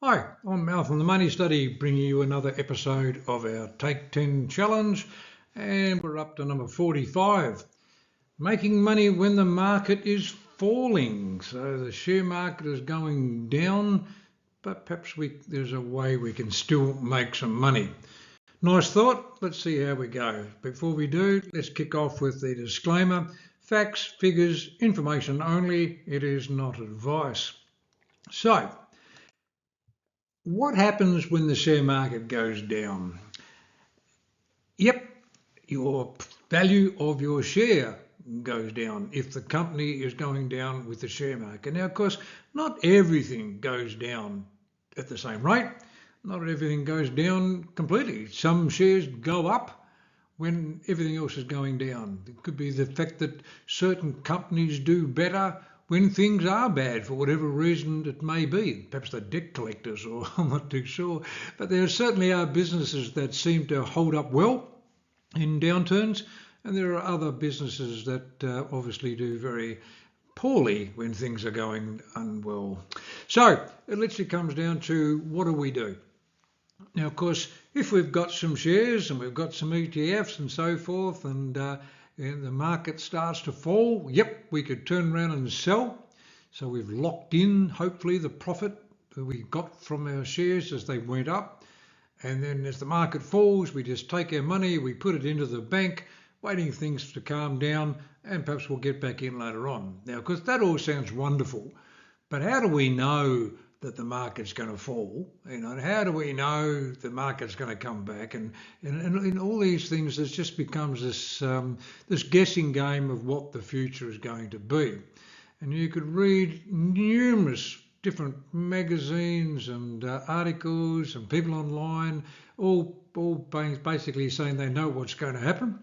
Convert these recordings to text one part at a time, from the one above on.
Hi, I'm Mal from the Money Study, bringing you another episode of our Take 10 Challenge, and we're up to number 45. Making money when the market is falling. So the share market is going down, but perhaps there's a way we can still make some money. Nice thought. Let's see how we go. Before we do, let's kick off with the disclaimer. Facts, figures, information only. It is not advice. So, what happens when the share market goes down? Yep, your value of your share goes down if the company is going down with the share market. Now, of course, not everything goes down at the same rate. Not everything goes down completely. Some shares go up when everything else is going down. It could be the fact that certain companies do better when things are bad for whatever reason it may be. Perhaps they're debt collectors, or I'm not too sure. But there certainly are businesses that seem to hold up well in downturns, and there are other businesses that obviously do very poorly when things are going unwell. So it literally comes down to, what do we do? Now, of course, if we've got some shares and we've got some ETFs and so forth, and the market starts to fall, yep, we could turn around and sell. So we've locked in, hopefully, the profit that we got from our shares as they went up. And then as the market falls, we just take our money, we put it into the bank, waiting for things to calm down, and perhaps we'll get back in later on. Now, because that all sounds wonderful, but how do we know that the market's going to fall? How do we know the market's going to come back? And in all these things, it just becomes this guessing game of what the future is going to be. And you could read numerous different magazines and articles and people online, all basically saying they know what's going to happen.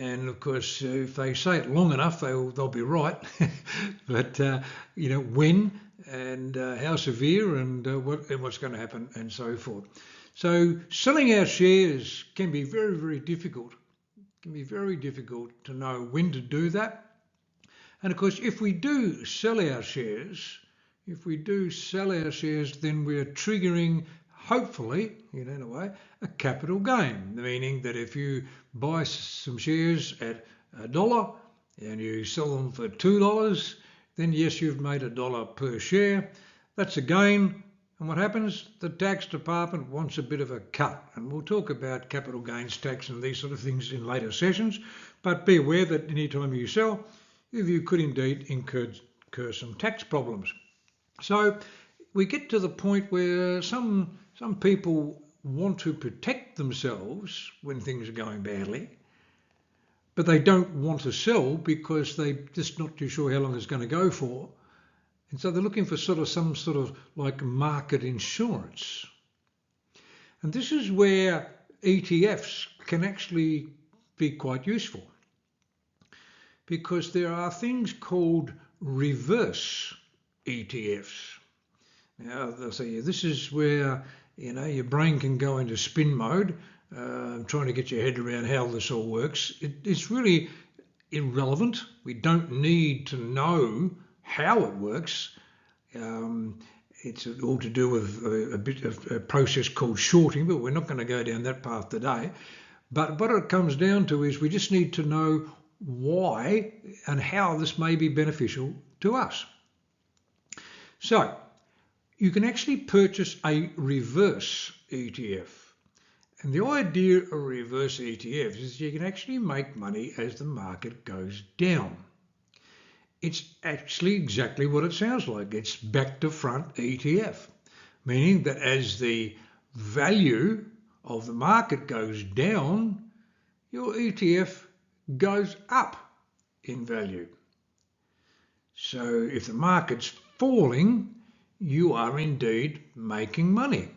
And of course, if they say it long enough, they'll be right. But when and how severe and what's going to happen and so forth. So selling our shares can be very, very difficult. It can be very difficult to know when to do that. And of course, if we do sell our shares, then we're triggering, hopefully, in a way, a capital gain, meaning that if you buy some shares at $1 and you sell them for $2, then yes, you've made $1 per share. That's a gain. And what happens? The tax department wants a bit of a cut. And we'll talk about capital gains tax and these sort of things in later sessions. But be aware that any time you sell, you could indeed incur some tax problems. So we get to the point where some people want to protect themselves when things are going badly, but they don't want to sell because they're just not too sure how long it's going to go for. And so they're looking for some sort of like market insurance. And this is where ETFs can actually be quite useful, because there are things called reverse ETFs. Now, they'll say this is where your brain can go into spin mode, trying to get your head around how this all works. It's really irrelevant. We don't need to know how it works. It's all to do with a bit of a process called shorting, but we're not going to go down that path today. But what it comes down to is we just need to know why and how this may be beneficial to us. So you can actually purchase a reverse ETF. And the idea of reverse ETFs is you can actually make money as the market goes down. It's actually exactly what it sounds like. It's back to front ETF, meaning that as the value of the market goes down, your ETF goes up in value. So if the market's falling, you are indeed making money.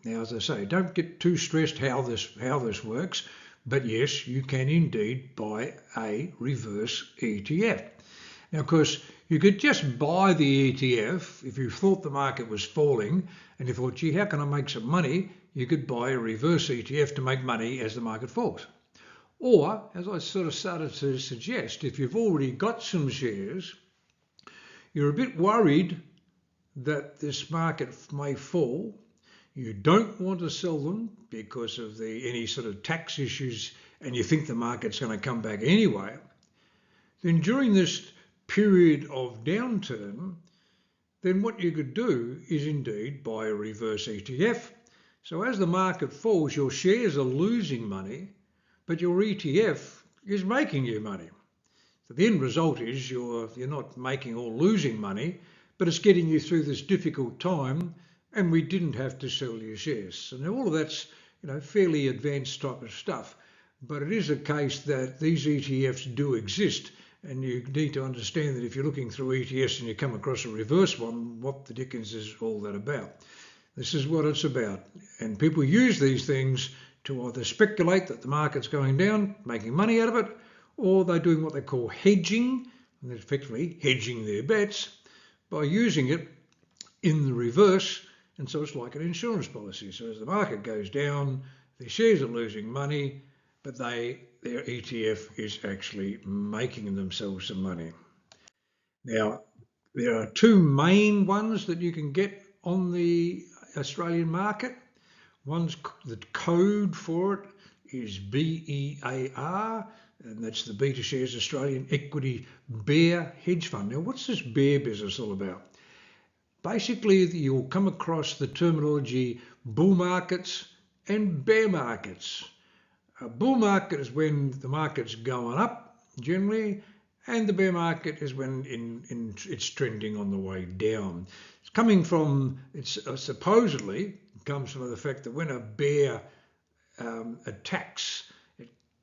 Now, as I say, don't get too stressed how this works, but yes, you can indeed buy a reverse ETF. Now, of course, you could just buy the ETF if you thought the market was falling and you thought, gee, how can I make some money? You could buy a reverse ETF to make money as the market falls. Or, as I sort of started to suggest, if you've already got some shares, you're a bit worried that this market may fall, you don't want to sell them because of any sort of tax issues, and you think the market's going to come back anyway, then during this period of downturn, then what you could do is indeed buy a reverse ETF. So as the market falls, your shares are losing money, but your ETF is making you money. So the end result is you're not making or losing money, but it's getting you through this difficult time, and we didn't have to sell your shares. So now all of that's fairly advanced type of stuff, but it is a case that these ETFs do exist, and you need to understand that if you're looking through ETFs and you come across a reverse one, what the dickens is all that about? This is what it's about, and people use these things to either speculate that the market's going down, making money out of it, or they're doing what they call hedging, and they're effectively hedging their bets by using it in the reverse. And so it's like an insurance policy. So as the market goes down, their shares are losing money, but their ETF is actually making themselves some money. Now, there are two main ones that you can get on the Australian market. One's the code for it is BEAR, and that's the Beta Shares Australian Equity Bear Hedge Fund. Now, what's this bear business all about? Basically, you'll come across the terminology bull markets and bear markets. A bull market is when the market's going up generally, and the bear market is when it's trending on the way down. It's supposedly comes from the fact that when a bear attacks,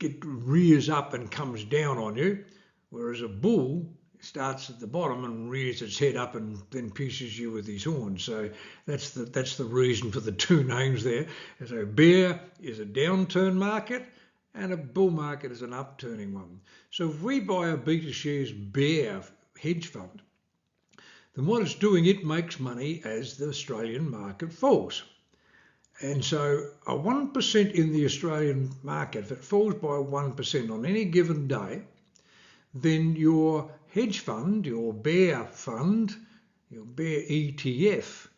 it rears up and comes down on you, whereas a bull starts at the bottom and rears its head up and then pierces you with his horns. So that's the reason for the two names there. So bear is a downturn market and a bull market is an upturning one. So if we buy a Beta Shares Bear hedge fund, then what it's doing, it makes money as the Australian market falls. And so a 1% in the Australian market, if it falls by 1% on any given day, then your hedge fund, your bear fund, your bear ETF,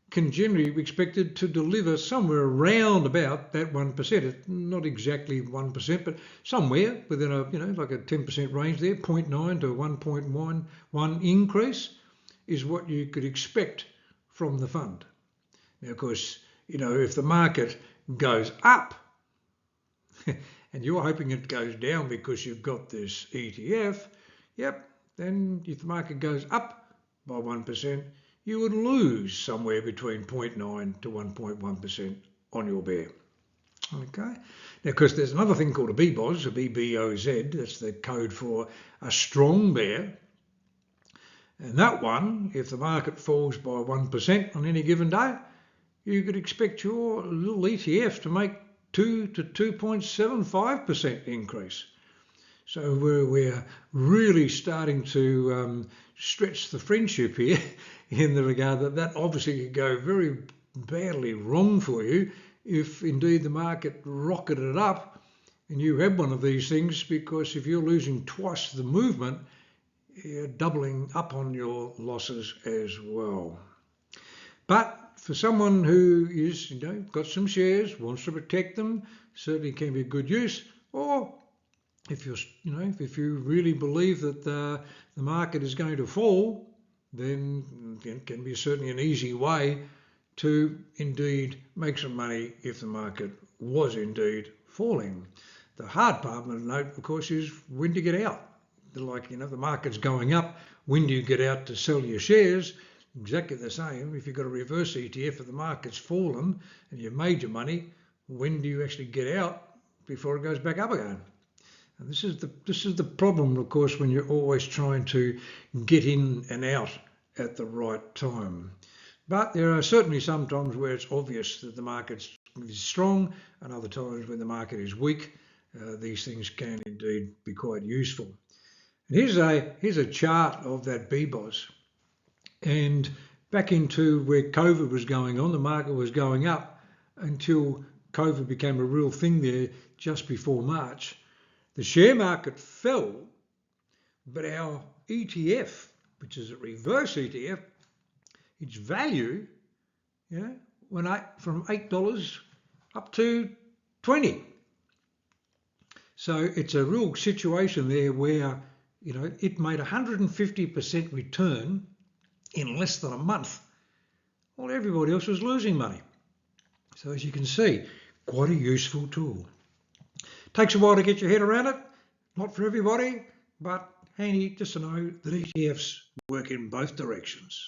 can generally be expected to deliver somewhere around about that 1%. It's not exactly 1%, but somewhere within like a 10% range there, 0.9 to 1.11 increase is what you could expect from the fund. Now, of course, if the market goes up and you're hoping it goes down because you've got this ETF, then if the market goes up by 1%, you would lose somewhere between 0.9 to 1.1% on your bear. Okay. Now, of course, there's another thing called a BBOZ, a BBOZ. That's the code for a strong bear. And that one, if the market falls by 1% on any given day, you could expect your little ETF to make 2 to 2.75% increase. So we're really starting to stretch the friendship here in the regard that obviously could go very badly wrong for you if indeed the market rocketed up and you had one of these things, because if you're losing twice the movement, you're doubling up on your losses as well. But for someone who is, got some shares, wants to protect them, certainly can be a good use. Or if if you really believe that the market is going to fall, then it can be certainly an easy way to indeed make some money if the market was indeed falling. The hard part of the note, of course, is when to get out. Like, the market's going up, when do you get out to sell your shares? Exactly the same. If you've got a reverse ETF and the market's fallen and you've made your money, when do you actually get out before it goes back up again? And this is the problem, of course, when you're always trying to get in and out at the right time. But there are certainly some times where it's obvious that the market is strong, and other times when the market is weak. These things can indeed be quite useful. And here's a chart of that BBOZ. And back into where COVID was going on, the market was going up until COVID became a real thing there just before March. The share market fell, but our ETF, which is a reverse ETF, its value, went from $8 up to 20. So it's a real situation there where, it made 150% return in less than a month. Well, everybody else was losing money. So as you can see, quite a useful tool. Takes a while to get your head around it. Not for everybody, but handy just to know that ETFs work in both directions.